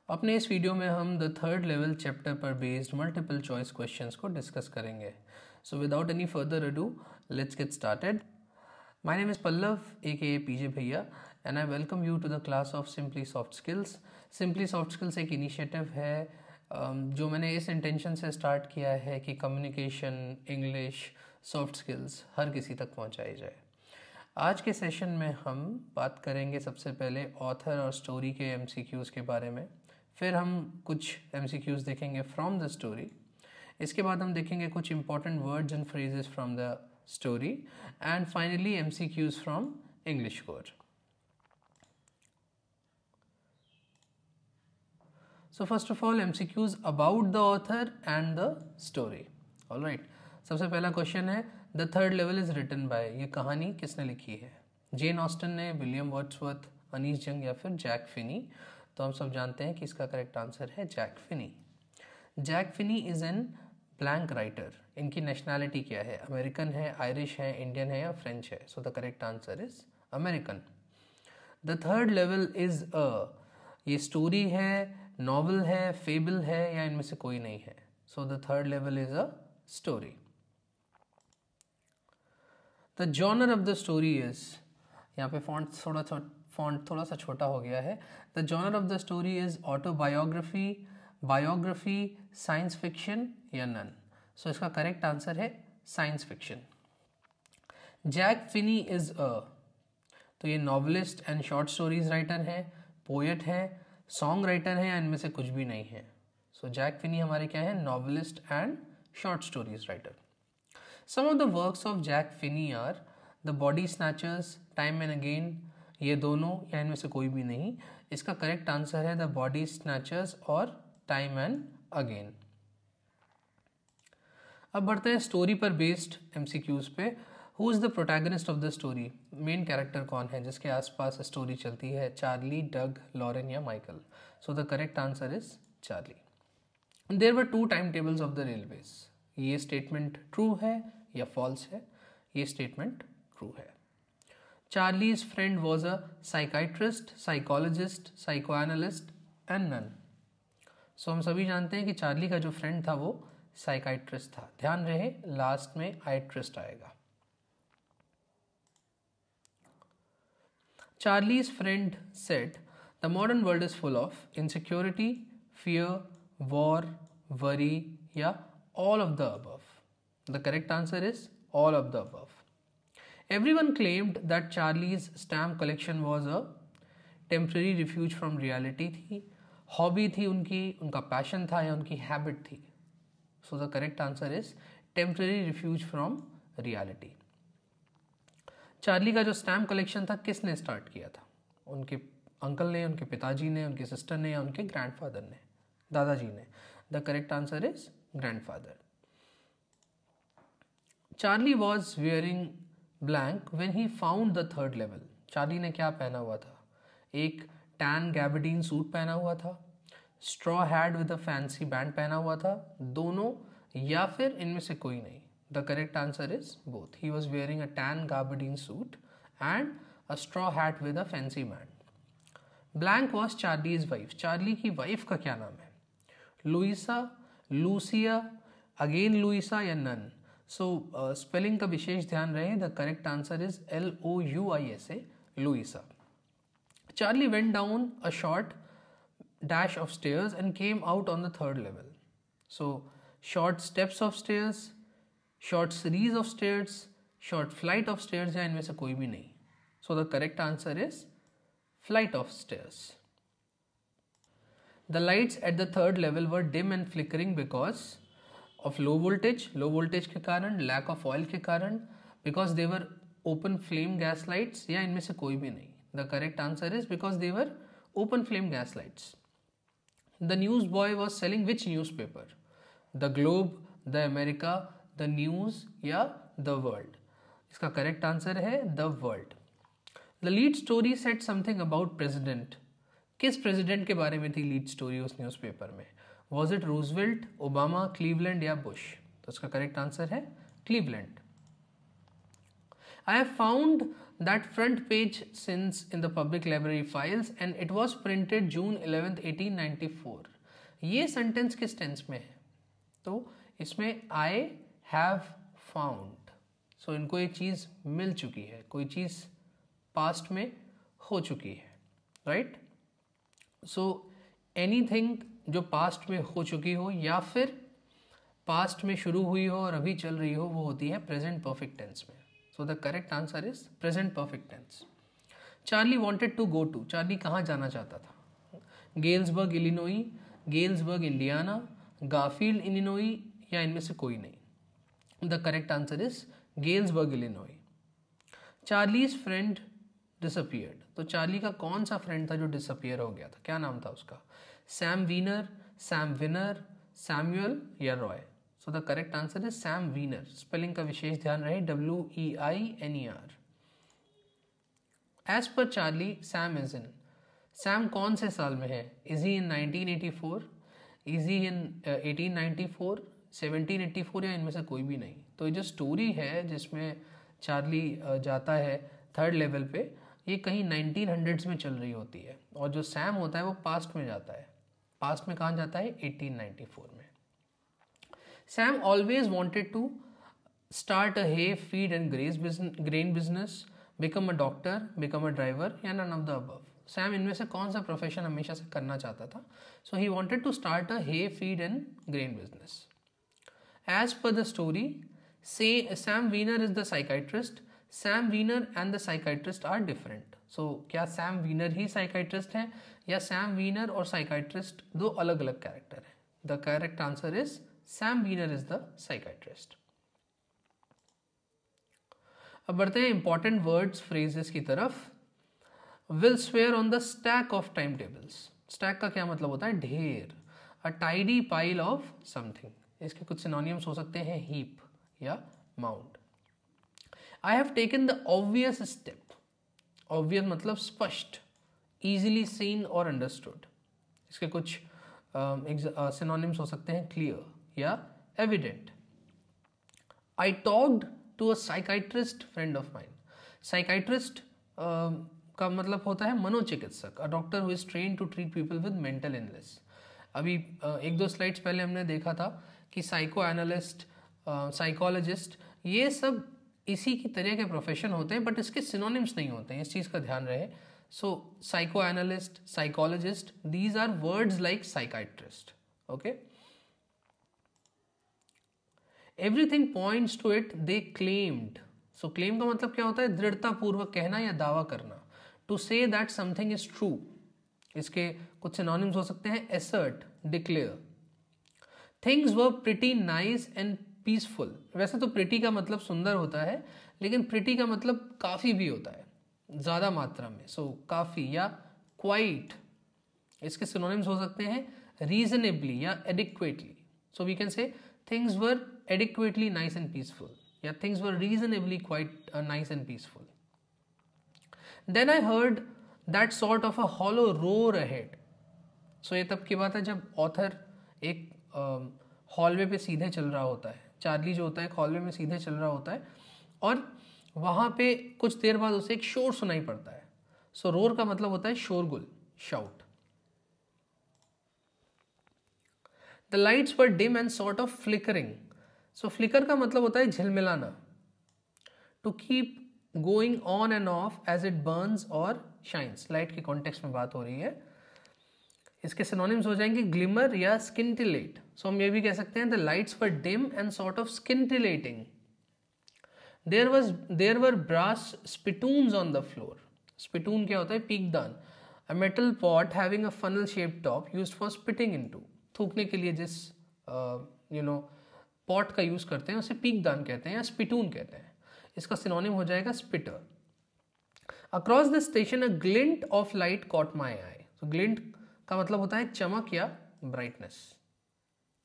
अपने इस वीडियो में हम द थर्ड लेवल चैप्टर पर बेस्ड मल्टीपल चॉइस क्वेश्चंस को डिस्कस करेंगे. So without any further ado let's get started. My name is Pallav aka PJ Bhaiya and I welcome you to the class of Simply Soft Skills. Simply Soft Skills एक initiative है जो मैंने इस intention से start किया है कि communication, English, soft skills हर किसी तक पहुंचाई जाए. आज के सेशन में हम बात करेंगे सबसे पहले ऑथर और स्टोरी के एमसीक्यूज़ के बारे में. फिर हम कुछ एमसीक्यूज़ देखेंगे फ्रॉम द स्टोरी. इसके बाद हम देखेंगे कुछ important words and phrases from the story, and finally MCQs from English core. So first of all MCQs about the author and the story. All right. सबसे पहला क्वेश्चन है the third level is written by. ये कहानी किसने लिखी है? Jane Austen ने, William Wordsworth, Anees Jung या फिर जैक फिनी. तो हम सब जानते हैं कि इसका करेक्ट आंसर है Jack Finney. Jack Finney is an blank writer. इनकी नेशनैलिटी क्या है? अमेरिकन है, आयरिश है, इंडियन है या फ्रेंच है? So the correct answer is American. The third level is ये स्टोरी है, नॉवल है, फेबल है या इनमें से कोई नहीं है? So the third level is a story. The genre of the story is, यहाँ पे फॉन्ट थोड़ा सा छोटा हो गया है. The genre of the story is autobiography, biography, science fiction या नन? सो इसका करेक्ट आंसर है science fiction. Jack Finney is तो ये novelist and short stories writer है, पोएट है, सॉन्ग राइटर है या इनमें से कुछ भी नहीं है? सो जैक फिनी हमारे क्या है? Novelist and short stories writer. Some of the works of Jack Finney are the body snatchers, time and again. ये दोनों या इनमें से कोई भी नहीं? इसका करेक्ट आंसर है द बॉडी स्नैचर्स और टाइम एंड अगेन. अब बढ़ते हैं स्टोरी पर बेस्ड एमसीक्यूज पे. Who is the protagonist of the story? Main character कौन है जिसके आसपास स्टोरी चलती है? चार्ली, डग, लॉरेन या Michael? So the correct answer is Charlie. There were 2 time tables of the railways. ये स्टेटमेंट ट्रू है या फॉल्स है? ये स्टेटमेंट ट्रू है. Charlie's friend was a psychiatrist, psychologist, psychoanalyst and none. सो हम सभी जानते हैं कि चार्ली का जो फ्रेंड था वो साइकाइट्रिस्ट था. ध्यान रहे लास्ट में आइट्रिस्ट आएगा. Charlie's friend said the modern world is full of insecurity, fear, war, worry या all of the above? The correct answer is all of the above. Everyone claimed that Charlie's stamp collection was a temporary refuge from reality. थी, hobby थी उनकी, उनका passion था या उनकी habit थी? सो the correct answer is temporary refuse from reality. Charlie का जो स्टैम्प कलेक्शन था किसने स्टार्ट किया था? उनके अंकल ने, उनके पिताजी ने, उनके सिस्टर ने या उनके ग्रैंडफादर ने? दादाजी ने. The correct answer is grandfather. Charlie was wearing blank when he found the third level. Charlie ने क्या पहना हुआ था? एक टैन गैबर्डीन सूट पहना हुआ था, straw hat with a fancy band पहना हुआ था, दोनों या फिर इनमें से कोई नहीं? The correct answer is both. He was wearing a tan gabardine suit and a straw hat with a fancy band. Blank was Charlie's wife. Charlie की वाइफ का क्या नाम है? लुइसा, लूसिया, अगेन लुइसा या नन? सो स्पेलिंग का विशेष ध्यान रहे. The correct answer is LOUISA, Louisa. Charlie went down a short dash of stairs and came out on the third level. So short steps of stairs, short series of stairs, short flight of stairs या इनमें से कोई भी नहीं? So the correct answer is flight of stairs. The lights at the third level were dim and flickering because of low voltage के कारण, lack of oil के कारण, because they were open flame gas lights या इनमें से कोई भी नहीं? The correct answer is because they were open flame gas lights. The newsboy was selling which newspaper? The Globe, The America, The News या The World? इसका correct answer है The World. The lead story said something about president. किस president के बारे में थी lead story उस newspaper में? Was it Roosevelt, Obama, Cleveland या Bush? तो इसका correct answer है Cleveland. I have found That front page since in the public library files and it was printed June 11th 1894. ये सेंटेंस किस tense में है? तो इसमें I have found. सो इनको एक चीज़ मिल चुकी है, कोई चीज़ पास्ट में हो चुकी है, राइट? सो एनीथिंग जो पास्ट में हो चुकी हो या फिर पास्ट में शुरू हुई हो और अभी चल रही हो, वो होती है प्रेजेंट परफेक्ट टेंस में. So the correct answer is present perfect tense. Charlie wanted to go to. Charlie कहाँ जाना चाहता था? Galesburg Illinois, Galesburg Indiana, Garfield Illinois या इनमें से कोई नहीं. The correct answer is Galesburg Illinois. Charlie's friend disappeared. तो चार्ली का कौन सा फ्रेंड था जो डिसअपियर हो गया था? क्या नाम था उसका? Sam Weiner, Sam Winner, Samuel या Roy? So the correct answer is Sam Weiner. Spelling का विशेष ध्यान रहे, WEINER. एज पर Charlie Sam is in. Sam कौन से साल में है? Is he in 1984, is he इन 1894, 1784 या इनमें से कोई भी नहीं? तो ये जो स्टोरी है जिसमें चार्ली जाता है थर्ड लेवल पे, ये कहीं 1900s में चल रही होती है और जो सैम होता है वो पास्ट में जाता है. पास्ट में कहाँ जाता है? 1894 में. Sam always wanted to start a hay feed and grain business, become a doctor, become a driver या none of the above. Sam इनमें से कौन सा प्रोफेशन हमेशा से करना चाहता था? So he wanted to start a hay feed and grain business. As per the story, say Sam Wiener is the psychiatrist. Sam Wiener and the psychiatrist are different. So क्या Sam Wiener ही psychiatrist है या Sam Wiener और psychiatrist दो अलग अलग character हैं? The correct answer is Sam Wiener is the psychiatrist. अब बढ़ते हैं important words phrases की तरफ. Will swear on the stack of timetables. Stack का क्या मतलब होता है? ढेर. A tidy pile of something. इसके कुछ सिनोनिम्स हो सकते हैं हीप या mount. I have taken the obvious step. Obvious मतलब स्पष्ट, इजीली सीन और अंडरस्टूड. इसके कुछ सिनोनिम्स हो सकते हैं क्लियर या evident. I talked to a psychiatrist friend of mine. Psychiatrist का मतलब होता है मनोचिकित्सक, a doctor who is train to treat people with mental illness. अभी एक दो स्लाइड्स पहले हमने देखा था कि साइको एनालिस्ट, साइकोलॉजिस्ट, ये सब इसी की तरह के प्रोफेशन होते हैं, बट इसके सिनोनिम्स नहीं होते हैं, इस चीज़ का ध्यान रहे. So psychoanalyst, psychologist, these are words like psychiatrist. Okay. Everything points to it they claimed. So claim का मतलब क्या होता है? दृढ़ता पूर्वक कहना या दावा करना. To say that something is true. इसके कुछ सिनोनिम्स हो सकते हैं एसर्ट, declare. Things were pretty nice and peaceful. वैसे तो प्रिटी का मतलब सुंदर होता है, लेकिन प्रिटी का मतलब काफ़ी भी होता है, ज़्यादा मात्रा में. सो काफ़ी या क्वाइट. इसके सिनोनिम्स हो सकते हैं रीजनेबली या adequately. So we can say things were adequately nice and peaceful या things were reasonably quite nice and peaceful. Then I heard that sort of a hollow roar ahead. So ये तब की बात है जब ऑथर एक hallway पे सीधे चल रहा होता है. चार्ली जो होता है हॉलवे में सीधे चल रहा होता है और वहाँ पे कुछ देर बाद उसे एक शोर सुनाई पड़ता है. सो रोर का मतलब होता है शोरगुल, shout. The lights were dim and sort of flickering. So flicker का मतलब होता है झिलमिलाना. To keep going on and off as it burns और शाइन्स. लाइट के कॉन्टेक्स्ट में बात हो रही है. इसके सिनोनिम्स हो जाएंगे ग्लिमर या स्किंटिलेट. सो हम ये भी कह सकते हैं the lights were dim and sort of scintillating. There were brass spittoons on the floor. Spittoon क्या होता है? पीकदान. A metal pot having a funnel shaped top used for spitting into. थूकने के लिए जिस पॉट का यूज करते हैं उसे पीकदान कहते हैं या स्पिटून कहते हैं. इसका सिनोनिम हो जाएगा spitter. Across the station a glint of light caught my eye. तो ग्लिंट का मतलब होता है चमक या ब्राइटनेस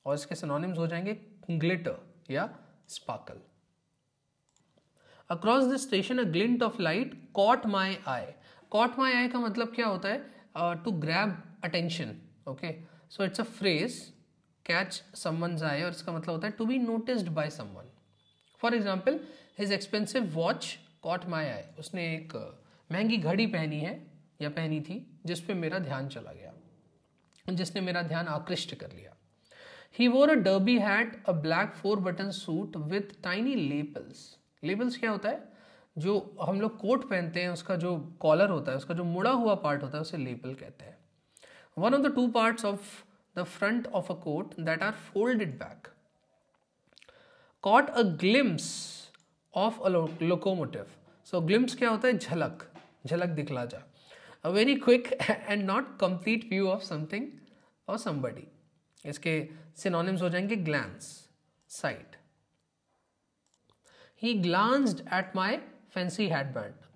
और इसके सिनोनिम्स हो जाएंगे ग्लिटर या sparkle. Across the station a glint of light caught my eye. Caught my eye का मतलब क्या होता है? To grab attention. Okay. So it's a phrase, catch someone's eye, और इसका मतलब होता है to be noticed by someone. For example, his expensive watch caught my eye. उसने एक महंगी घड़ी पहनी है या पहनी थी जिस पे मेरा ध्यान चला गया, जिसने मेरा ध्यान आकृष्ट कर लिया. He wore a derby hat, a black 4-button suit with tiny lapels. Lapels क्या होता है? जो हम लोग कोट पहनते हैं उसका जो कॉलर होता है, उसका जो मुड़ा हुआ पार्ट होता है उसे लेपल कहते हैं. One of the two parts of the front of a coat that are folded back. Caught a glimpse of a locomotive. So glimpse क्या होता है? झलक, झलक दिखला जा. A very quick and not complete view of something or somebody. इसके synonyms हो जाएंगे glance, sight. He glanced at my fancy headband.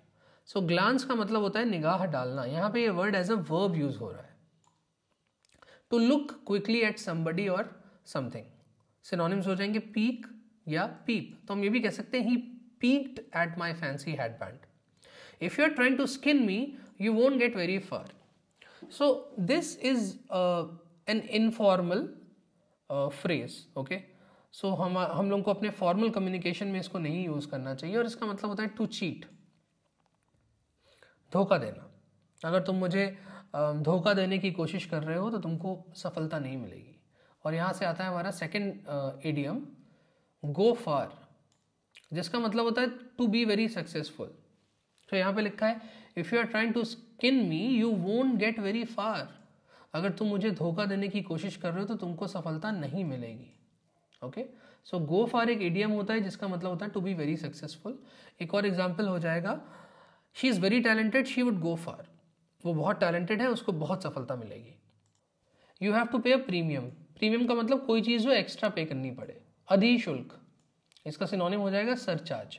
So glance का मतलब होता है निगाह डालना. यहाँ पे ये word as a verb use हो रहा है. To look quickly at somebody or something. Synonyms हो जाएंगे peek या peep. तो हम ये भी कह सकते हैं he peeked at my fancy headband. If you are trying to skin me, you won't get very far. So this is an informal phrase. Okay. सो हम लोग को अपने फॉर्मल कम्युनिकेशन में इसको नहीं यूज़ करना चाहिए और इसका मतलब होता है टू चीट, धोखा देना. अगर तुम मुझे धोखा देने की कोशिश कर रहे हो तो तुमको सफलता नहीं मिलेगी. और यहाँ से आता है हमारा सेकंड इडियम गो फार, जिसका मतलब होता है टू बी वेरी सक्सेसफुल. तो यहाँ पे लिखा है if you are trying to skin me you won't get very far. अगर तुम मुझे धोखा देने की कोशिश कर रहे हो तो तुमको सफलता नहीं मिलेगी. ओके, सो गो फार एक इडियम होता है जिसका मतलब होता है टू बी वेरी सक्सेसफुल. एक और एग्जाम्पल हो जाएगा she is very talented she would go far. वो बहुत टैलेंटेड है, उसको बहुत सफलता मिलेगी. यू हैव टू पे अ प्रीमियम. प्रीमियम का मतलब कोई चीज़ जो एक्स्ट्रा पे करनी पड़े, अधिशुल्क. इसका सिनोनिम हो जाएगा surcharge.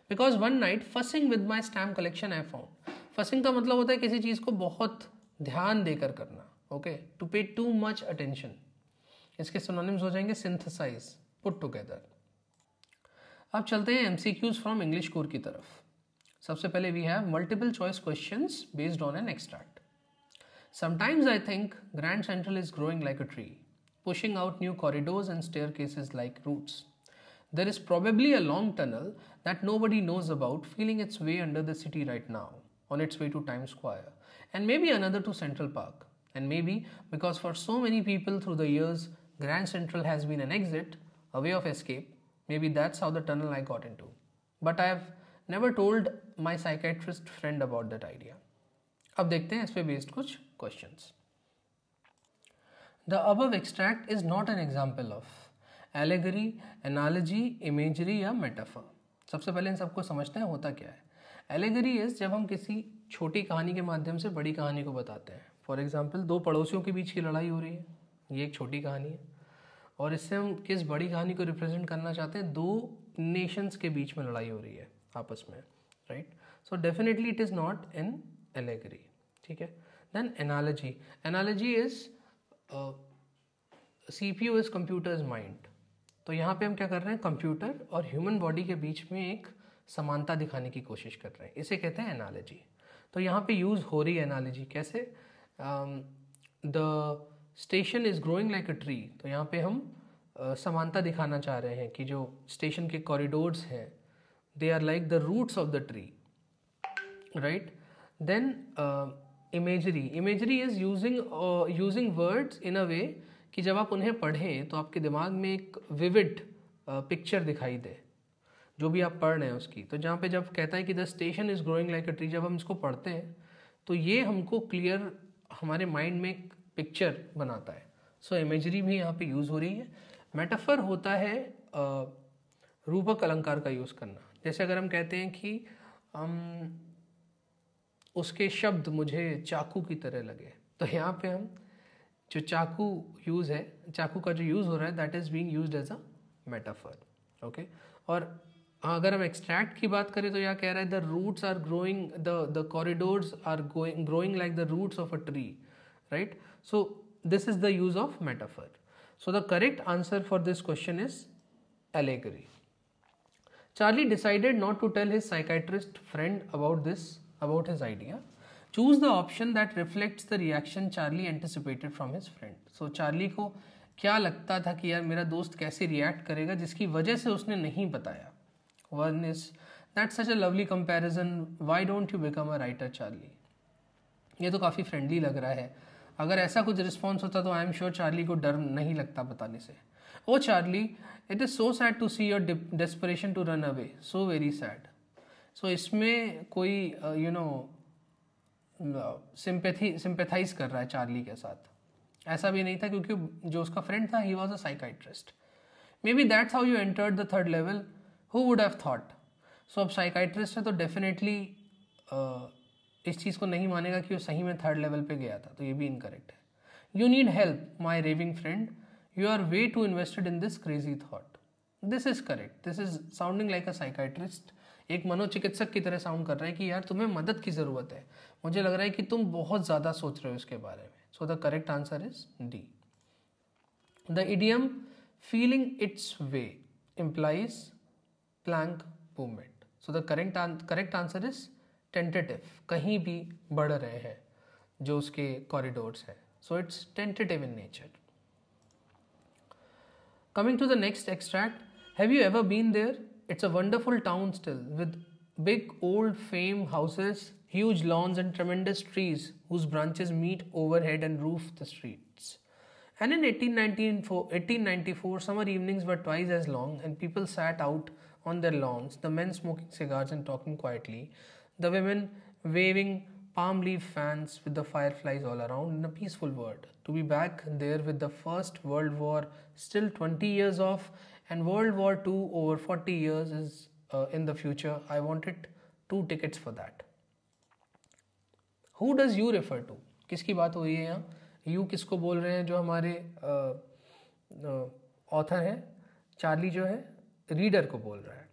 Because one night fussing with my stamp collection I found. Fussing का मतलब होता है किसी चीज़ को बहुत ध्यान देकर करना. ओके, टू पे टू मच अटेंशन. इसके सिनोनिम्स हो जाएंगे सिंथेसाइज, पुट टुगेदर. अब चलते हैं एमसीक्यूज फ्रॉम इंग्लिश कोर की तरफ. सबसे पहले we have multiple choice questions based on an extract. Sometimes I think Grand Central is growing like a tree, pushing out new corridors and staircases like roots. There is probably a long tunnel that nobody knows about, feeling its way under the city right now, on its way to Times Square, and maybe another to Central Park. And maybe because for so many people through the years, Grand Central has been an exit, a way of escape. Maybe that's how the tunnel I got into. But I have never told my psychiatrist friend about that idea. अब देखते हैं इस पे based कुछ questions. The above extract is not an example of allegory, analogy, imagery या metaphor. सबसे पहले इन सबको समझते हैं होता क्या है. एलेगरी इज जब हम किसी छोटी कहानी के माध्यम से बड़ी कहानी को बताते हैं. फॉर एग्जांपल दो पड़ोसियों के बीच की लड़ाई हो रही है, ये एक छोटी कहानी है. और इससे हम किस बड़ी कहानी को रिप्रेजेंट करना चाहते हैं, दो नेशंस के बीच में लड़ाई हो रही है आपस में, right. So definitely it is not in allegory. ठीक है. Then analogy. Analogy is CPU is computer's mind. तो यहाँ पे हम क्या कर रहे हैं, कंप्यूटर और ह्यूमन बॉडी के बीच में एक समानता दिखाने की कोशिश कर रहे हैं, इसे कहते हैं एनालॉजी. तो यहाँ पे यूज़ हो रही है एनालॉजी कैसे, the station is growing like a tree. तो यहाँ पे हम समानता दिखाना चाह रहे हैं कि जो स्टेशन के कॉरिडोर्स हैं they are like the roots of the tree, right. Then imagery. Imagery is using words in a way कि जब आप उन्हें पढ़ें तो आपके दिमाग में एक विविड पिक्चर दिखाई दे जो भी आप पढ़ रहे हैं उसकी. तो जहाँ पे जब कहता है कि the station is growing like a tree, जब हम इसको पढ़ते हैं तो ये हमको क्लियर हमारे माइंड में एक पिक्चर बनाता है. सो इमेजरी भी यहाँ पे यूज़ हो रही है. मेटाफर होता है रूपक अलंकार का यूज़ करना. जैसे अगर हम कहते हैं कि उसके शब्द मुझे चाकू की तरह लगे, तो यहाँ पे हम जो चाकू यूज़ है, चाकू का जो यूज़ हो रहा है that is being used as a metaphor. Okay. और अगर हम एक्सट्रैक्ट की बात करें तो यहाँ कह रहा है the roots are growing, the corridors are growing like the roots of a tree, right. So this is the use of metaphor. So the correct answer for this question is allegory. Charlie decided not to tell his psychiatrist friend about his idea. Choose the option that reflects the reaction Charlie anticipated from his friend. So Charlie को क्या लगता था कि यार मेरा दोस्त कैसे react करेगा, जिसकी वजह से उसने नहीं बताया. One is that's such a lovely comparison, why don't you become a writer Charlie. ये तो काफ़ी फ्रेंडली लग रहा है। अगर ऐसा कुछ रिस्पॉन्स होता तो आई एम श्योर चार्ली को डर नहीं लगता बताने से। Oh Charlie, it is so sad to see your desperation to run away, so very sad. So इसमें कोई सिंपैथाइज कर रहा है चार्ली के साथ। ऐसा भी नहीं था, क्योंकि जो उसका फ्रेंड था he was a psychiatrist. Maybe that's how you entered the third level, who would have thought. So अब साइकाइट्रिस्ट है तो डेफिनेटली इस चीज़ को नहीं मानेगा कि वो सही में थर्ड लेवल पे गया था, तो ये भी इनकरेक्ट है। You need help my raving friend, you are way too invested in this crazy thought. This is correct, this is sounding like a psychiatrist. एक मनोचिकित्सक की तरह साउंड कर रहा है कि यार तुम्हें मदद की ज़रूरत है, मुझे लग रहा है कि तुम बहुत ज़्यादा सोच रहे हो इसके बारे में। So the correct answer is D. The idiom feeling it's way implies plank movement. So the correct answer is tentative, कहीं भी बढ़ रहे हैं जो उसके कॉरिडोर्स हैं, so it's tentative in nature. Coming to the next extract, have you ever been there? It's a wonderful town still, with big old frame houses, huge lawns and tremendous trees whose branches meet overhead and roof the streets. And in 1894, summer evenings were twice as long, and people sat out on their lawns, the men smoking cigars and talking quietly, the women waving palm leaf fans with the fireflies all around in a peaceful world. To be back there with the First World War still 20 years off and World War II over 40 years is in the future, I wanted 2 tickets for that. Who does you refer to? किसकी बात हो रही है यहाँ? You किसको बोल रहे हैं? जो हमारे ऑथर है चार्ली जो है रीडर को बोल रहा है।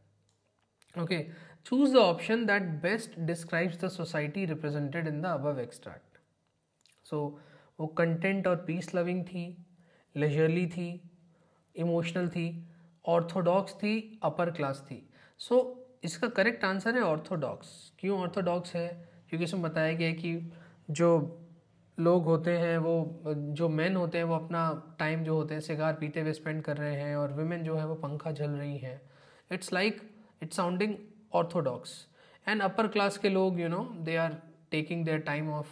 Okay, choose the option that best describes the society represented in the above extract. So वो कंटेंट और पीस लविंग थी, लेजरली थी, इमोशनल थी, ऑर्थोडॉक्स थी, अपर क्लास थी। सो इसका करेक्ट आंसर है ऑर्थोडॉक्स। क्यों ऑर्थोडॉक्स है? क्योंकि इसमें बताया गया है कि जो लोग होते हैं वो जो मेन होते हैं वो अपना टाइम जो होते हैं सिगार पीते हुए स्पेंड कर रहे हैं और विमेन जो है वो पंखा झल रही हैं। It's like it's sounding orthodox. And upper class के लोग they are taking their time of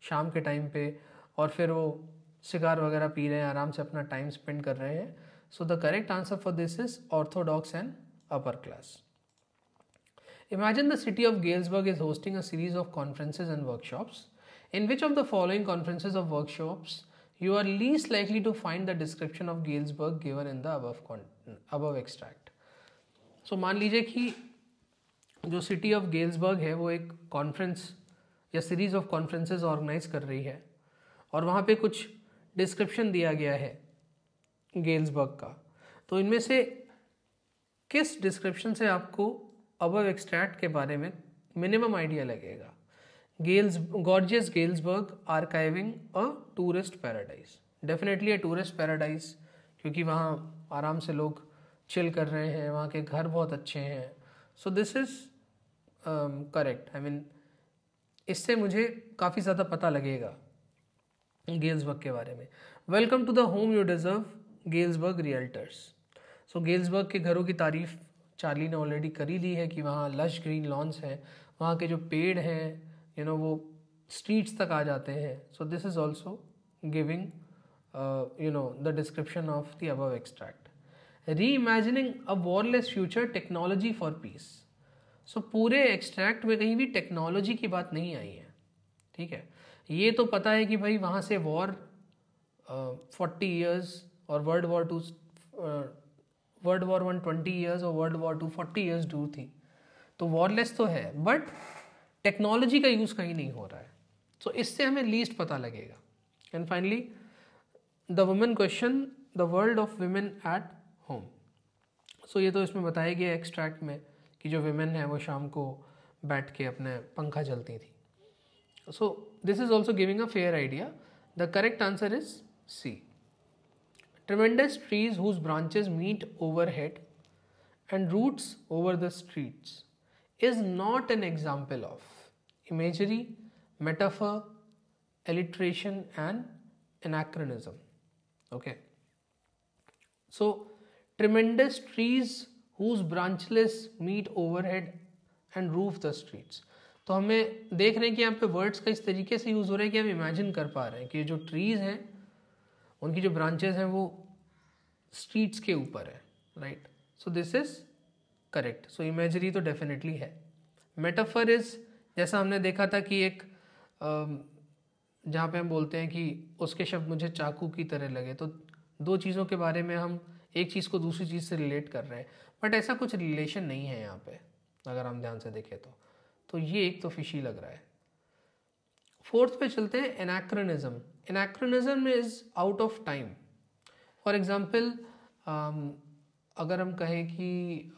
शाम के टाइम पे और फिर वो सिगार वगैरह पी रहे हैं, आराम से अपना टाइम स्पेंड कर रहे हैं। सो the correct answer for this is Orthodox and upper class. Imagine the city of Galesburg is hosting a series of conferences and workshops. In which of the following conferences or workshops you are least likely to find the description of Galesburg given in the above extract? So मान लीजिए कि जो city of Galesburg है वो एक conference या series of conferences organise कर रही है और वहाँ पे कुछ डिस्क्रिप्शन दिया गया है गेल्सबर्ग का। तो इनमें से किस डिस्क्रिप्शन से आपको अबव एक्सट्रैक्ट के बारे में मिनिमम आइडिया लगेगा? Gorgeous Galesburg archiving a tourist paradise. Definitely a tourist paradise, क्योंकि वहाँ आराम से लोग चिल कर रहे हैं, वहाँ के घर बहुत अच्छे हैं। So this is correct. I mean इससे मुझे काफ़ी ज़्यादा पता लगेगा गेल्सबर्ग के बारे में। Welcome to the home you deserve, Galesburg realtors. So Galesburg के घरों की तारीफ चार्ली ने ऑलरेडी करी ली है कि वहाँ लश ग्रीन लॉन्स हैं, वहाँ के जो पेड़ हैं वो स्ट्रीट्स तक आ जाते हैं। So this is also giving the description of the above extract. Reimagining a warless future, technology for peace. So पूरे एक्सट्रैक्ट में कहीं भी टेक्नोलॉजी की बात नहीं आई है, ठीक है। ये तो पता है कि भाई वहाँ से वॉर 40 ईयर्स और वर्ल्ड वॉर 1 20 ईयर्स और वर्ल्ड वॉर 2 40 ईयर्स दूर थी, तो वॉरलेस तो है, बट टेक्नोलॉजी का यूज़ कहीं नहीं हो रहा है। सो इससे हमें लीस्ट पता लगेगा। And finally the women question, the world of women at home. So ये तो इसमें बताया गया एक्सट्रैक्ट में कि जो वुमेन है वो शाम को बैठ के अपने पंखा जलती थी। So this is also giving a fair idea. The correct answer is C. Tremendous trees whose branches meet overhead and roots over the streets is not an example of imagery, metaphor, alliteration and anachronism. Okay. So tremendous trees whose branchless meet overhead and roof the streets. तो हमें देख रहे हैं कि यहाँ पे words का इस तरीके से यूज़ हो रहा है कि हम इमेजिन कर पा रहे हैं कि जो ट्रीज़ हैं उनकी जो ब्रांचेस हैं वो स्ट्रीट्स के ऊपर है, right. So this is correct. So imagery तो डेफिनेटली है। मेटाफर इज, जैसा हमने देखा था कि एक जहाँ पे हम बोलते हैं कि उसके शब्द मुझे चाकू की तरह लगे, तो दो चीज़ों के बारे में हम एक चीज़ को दूसरी चीज़ से रिलेट कर रहे हैं, बट ऐसा कुछ रिलेशन नहीं है यहाँ पे अगर हम ध्यान से देखें तो ये एक तो फिशी लग रहा है। फोर्थ पे चलते हैं, anachronism. Anachronism is out of time. For example अगर हम कहें कि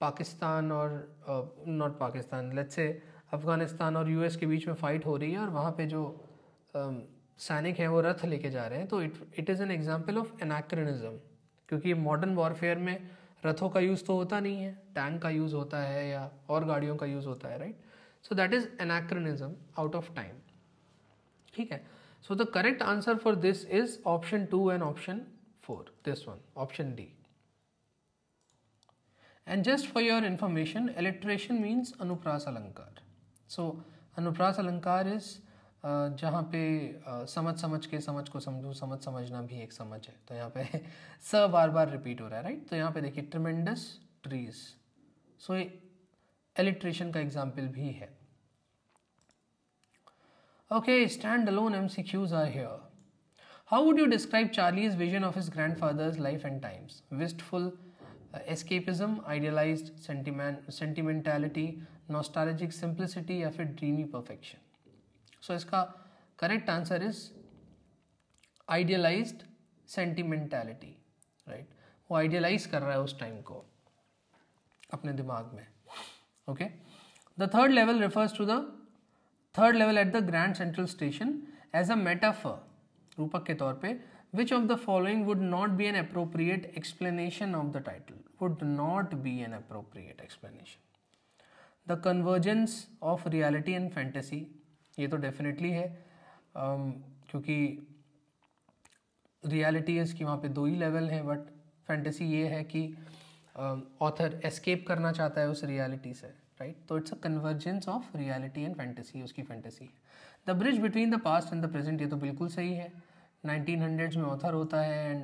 पाकिस्तान और not Pakistan, let's say Afghanistan और यूएस के बीच में फ़ाइट हो रही है और वहाँ पे जो सैनिक हैं वो रथ लेके जा रहे हैं, तो it is an example of anachronism, क्योंकि मॉडर्न वॉरफेयर में रथों का यूज़ तो होता नहीं है, टैंक का यूज़ होता है या और गाड़ियों का यूज़ होता है, right. So that is anachronism, out of time, ठीक है। So the correct answer for this is option 2 and option 4, this one, option D. And just for your information, alliteration means अनुप्रास अलंकार. So अनुप्रास अलंकार is जहाँ पे समझ समझ के समझ को समझूं, समझ समझना भी एक समझ है, तो यहाँ पे स बार बार रिपीट हो रहा है, राइट। तो यहाँ पे देखिए ट्रिमेंडस ट्रीज, सो एलिट्रेशन का एग्जाम्पल भी है। Okay, stand-alone MCQs are here. How would you describe Charlie's vision of his grandfather's life and times? Wistful, escapism, idealized sentimentality, nostalgic simplicity या फिर dreamy perfection? So इसका correct answer is idealized sentimentality, right? वो idealize कर रहा है उस time को अपने दिमाग में, okay? The third level refers to the third level at the Grand Central Station as a metaphor, रूपक के तौर पे, which of the following would not be an appropriate explanation of the title? Would not be an appropriate explanation. The convergence of reality and fantasy, ये तो definitely है, क्योंकि reality is कि वहाँ पे 2 ही level हैं, but fantasy ये है कि author escape करना चाहता है उस reality से, right? तो it's a convergence of reality and fantasy, उसकी fantasy है। The bridge between the past and the present, ये तो बिल्कुल सही है। 1900s में author होता है and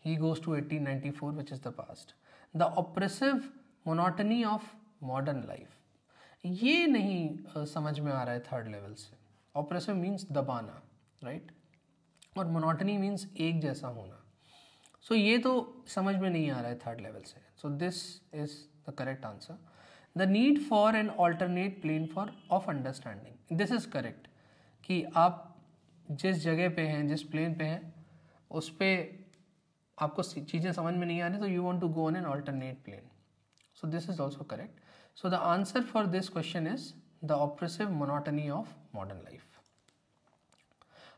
he goes to 1894, which is the past. The oppressive monotony of modern life, ये नहीं समझ में आ रहा है थर्ड लेवल से। ऑप्रेसिव मीन्स दबाना, राइट, और मोनोटनी मीन्स एक जैसा होना। सो ये तो समझ में नहीं आ रहा है थर्ड लेवल से। So this is the correct answer. The need for an alternate plane for of understanding, this is correct, कि आप जिस जगह पे हैं, जिस प्लेन पे हैं, उस पर आपको चीज़ें समझ में नहीं आ रही, तो you want to go on an alternate plane. So this is also correct. So the answer for this question is the oppressive monotony of modern life.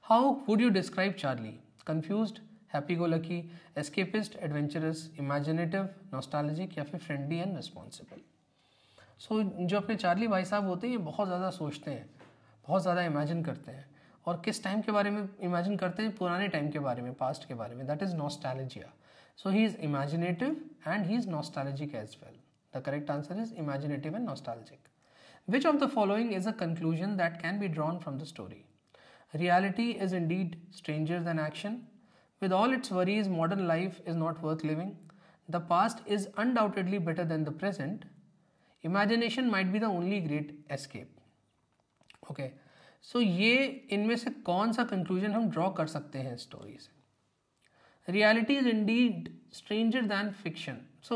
How would you describe Charlie? Confused, happy-go-lucky, escapist, adventurous, imaginative, nostalgic या फिर friendly and responsible? So जो अपने Charlie भाई साहब होते हैं ये बहुत ज़्यादा सोचते हैं, बहुत ज़्यादा इमेजिन करते हैं, और किस टाइम के बारे में इमेजिन करते हैं? पुराने टाइम के बारे में, पास्ट के बारे में। That is nostalgia. So he is imaginative and he is nostalgic as well. The correct answer is imaginative and nostalgic. Which of the following is a conclusion that can be drawn from the story? Reality is indeed stranger than action. With all its worries, modern life is not worth living. The past is undoubtedly better than the present. Imagination might be the only great escape. Okay. So ये इनमें से कौन सा conclusion हम draw कर सकते हैं story से? Reality is indeed stranger than fiction. So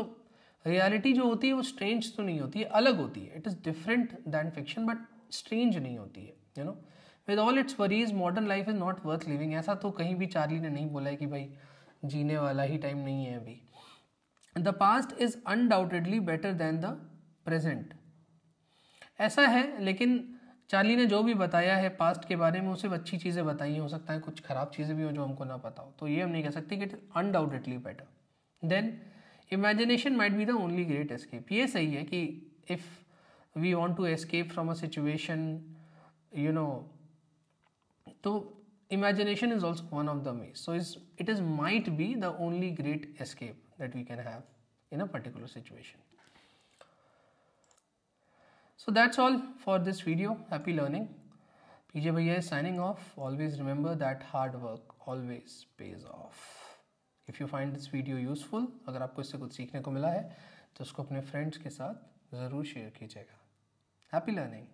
reality जो होती है वो स्ट्रेंज तो नहीं होती है, अलग होती है। It is different than fiction, but strange नहीं होती है, you know. With all it's worries modern life is not worth living, ऐसा तो कहीं भी चार्ली ने नहीं बोला है कि भाई जीने वाला ही टाइम नहीं है अभी। The past is undoubtedly better than the present, ऐसा है, लेकिन चार्ली ने जो भी बताया है पास्ट के बारे में वो सिर्फ अच्छी चीज़ें बताई हैं, हो सकता है कुछ खराब चीज़ें भी हो जो हमको ना पता हो, तो ये हम नहीं कह सकते कि it is undoubtedly better. Then imagination might be the only great escape, ये सही है कि if we want to escape from a situation, you know, तो imagination is also one of the way. So it is might be the only great escape that we can have in a particular situation. So that's all for this video. Happy learning. PJ Bhaiya is signing off. Always remember that hard work always pays off. If you find this video useful, अगर आपको इससे कुछ सीखने को मिला है तो उसको अपने फ्रेंड्स के साथ ज़रूर शेयर कीजिएगा. Happy learning.